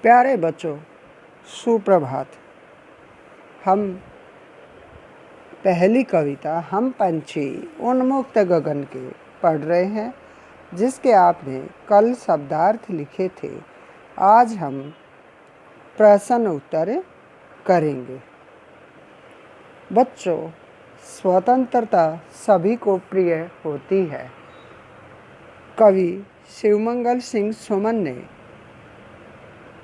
प्यारे बच्चों, सुप्रभात। हम पहली कविता हम पंछी उन्मुक्त गगन के पढ़ रहे हैं, जिसके आपने कल शब्दार्थ लिखे थे। आज हम प्रश्न उत्तर करेंगे। बच्चों, स्वतंत्रता सभी को प्रिय होती है। कवि शिवमंगल सिंह सुमन ने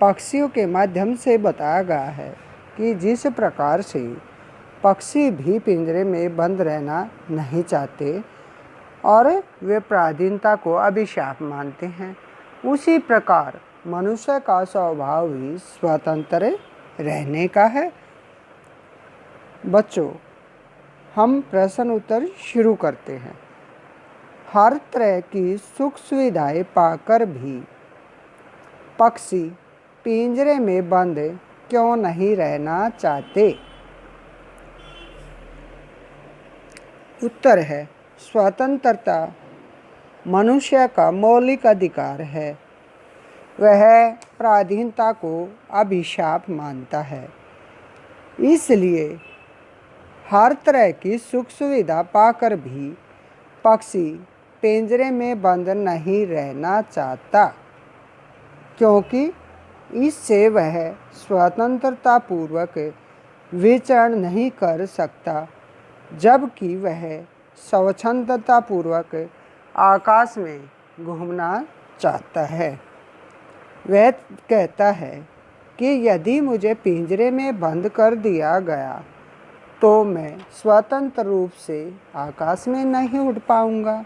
पक्षियों के माध्यम से बताया गया है कि जिस प्रकार से पक्षी भी पिंजरे में बंद रहना नहीं चाहते और वे पराधीनता को अभिशाप मानते हैं, उसी प्रकार मनुष्य का स्वभाव भी स्वतंत्र रहने का है। बच्चों, हम प्रश्न उत्तर शुरू करते हैं। हर तरह की सुख सुविधाएं पाकर भी पक्षी पिंजरे में बंद क्यों नहीं रहना चाहते? उत्तर है, स्वतंत्रता मनुष्य का मौलिक अधिकार है। वह पराधीनता को अभिशाप मानता है, इसलिए हर तरह की सुख सुविधा पाकर भी पक्षी पिंजरे में बंद नहीं रहना चाहता, क्योंकि इससे वह स्वतंत्रता पूर्वक विचरण नहीं कर सकता, जबकि वह स्वच्छंदता पूर्वक आकाश में घूमना चाहता है। वह कहता है कि यदि मुझे पिंजरे में बंद कर दिया गया तो मैं स्वतंत्र रूप से आकाश में नहीं उड़ पाऊंगा।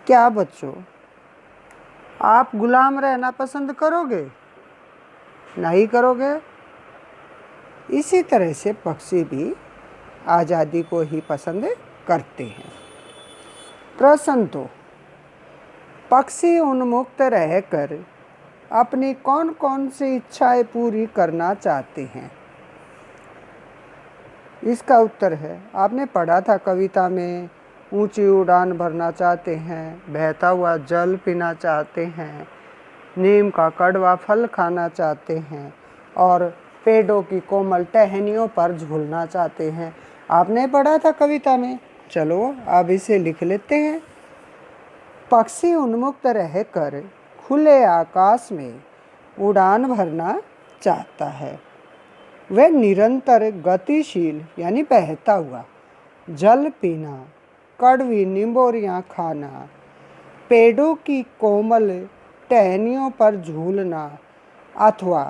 क्या बच्चों, आप गुलाम रहना पसंद करोगे? नहीं करोगे? इसी तरह से पक्षी भी आज़ादी को ही पसंद करते हैं। प्रश्न 2, पक्षी उन्मुक्त रहकर अपनी कौन कौन सी इच्छाएं पूरी करना चाहते हैं? इसका उत्तर है, आपने पढ़ा था कविता में, ऊंची उड़ान भरना चाहते हैं, बहता हुआ जल पीना चाहते हैं, नीम का कड़वा फल खाना चाहते हैं और पेड़ों की कोमल टहनियों पर झूलना चाहते हैं। आपने पढ़ा था कविता में। चलो अब इसे लिख लेते हैं। पक्षी उन्मुक्त रहकर खुले आकाश में उड़ान भरना चाहता है। वह निरंतर गतिशील यानी बहता हुआ जल पीना, कड़वी निंबोरियाँ खाना, पेड़ों की कोमल टहनियों पर झूलना अथवा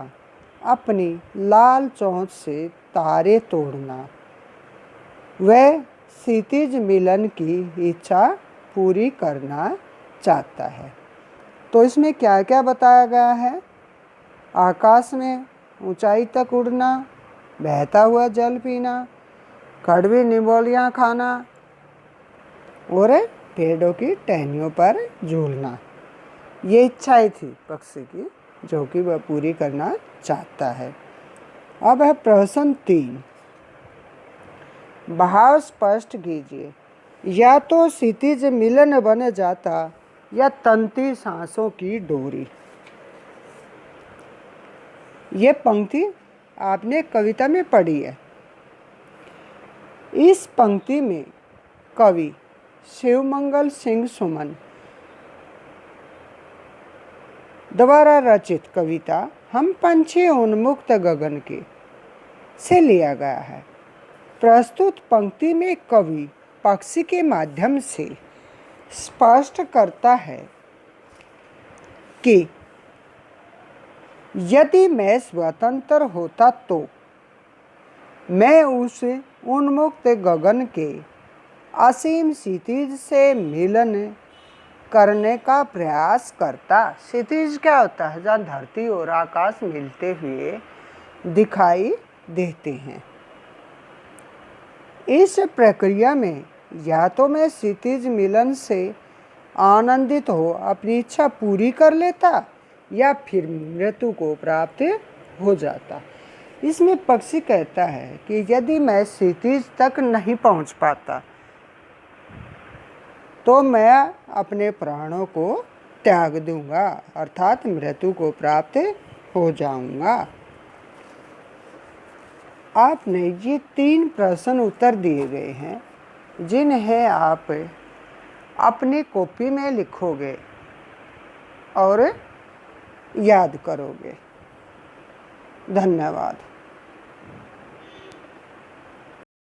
अपनी लाल चोंच से तारे तोड़ना, वह क्षितिज मिलन की इच्छा पूरी करना चाहता है। तो इसमें क्या क्या बताया गया है? आकाश में ऊंचाई तक उड़ना, बहता हुआ जल पीना, कड़वी निंबोलियाँ खाना और पेड़ों की टहनियों पर झूलना। ये इच्छाएं थी पक्षी की, जो कि वह पूरी करना चाहता है। अब है प्रश्न 3, भाव स्पष्ट कीजिए। या तो क्षितिज मिलन बन जाता या तंती सांसों की डोरी। ये पंक्ति आपने कविता में पढ़ी है। इस पंक्ति में कवि शिवमंगल सिंह सुमन द्वारा रचित कविता हम पंछी उन्मुक्त गगन के से लिया गया है। प्रस्तुत पंक्ति में कवि पक्षी के माध्यम से स्पष्ट करता है कि यदि मैं स्वतंत्र होता तो मैं उस उन्मुक्त गगन के असीम क्षितिज से मिलन करने का प्रयास करता। क्षितिज क्या होता है? जहाँ धरती और आकाश मिलते हुए दिखाई देते हैं। इस प्रक्रिया में या तो मैं क्षितिज मिलन से आनंदित हो अपनी इच्छा पूरी कर लेता या फिर मृत्यु को प्राप्त हो जाता। इसमें पक्षी कहता है कि यदि मैं क्षितिज तक नहीं पहुंच पाता तो मैं अपने प्राणों को त्याग दूंगा, अर्थात मृत्यु को प्राप्त हो जाऊंगा। आपने ये 3 प्रश्न उत्तर दिए गए हैं, जिन्हें आप अपनी कॉपी में लिखोगे और याद करोगे। धन्यवाद।